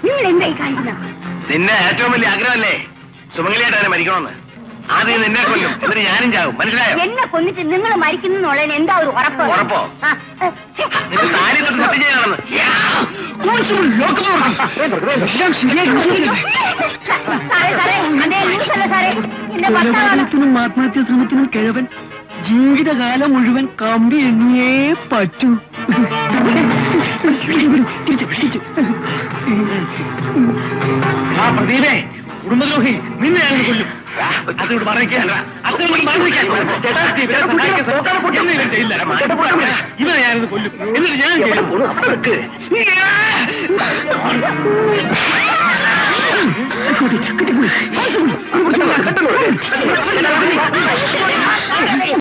നിങ്ങൾ എന്തായി കാണിക്കുന്ന? നിന്നെ ഏറ്റവും വലിയ ആഗ്രഹമല്ലേ സുമംഗലിയായിട്ട് അവനെ മരിക്കണമെന്ന്. ആദ്യം നിന്നെ കൊല്ലും, എന്നിട്ട് ഞാനും ചാവും. മനസ്സിലായോ? എന്നെ കൊന്നിട്ട് നിങ്ങൾ മരിക്കുന്നുള്ളതിന് എന്താ ഒരു ഉറപ്പ്? ഉറപ്പോ? നിന്റെ താലി തൊട്ട് സത്യം ചെയ്യാണെന്ന്. കൊലപാതകത്തിനും ആത്മഹത്യാ ശ്രമത്തിനും കിഴവൻ ജീവിതകാലം മുഴുവൻ കമ്പി എണ്ണിയേ പറ്റൂ. പ്രദീപേ, കുടുംബദ്രോഹി, നിന്നെ ഞാൻ കൊല്ലും. അതോട് മറയ്ക്കാൻ ഇവനെ ഞാനത് കൊല്ലും. എന്നിട്ട് ഞാൻ കിട്ടിപ്പോയി.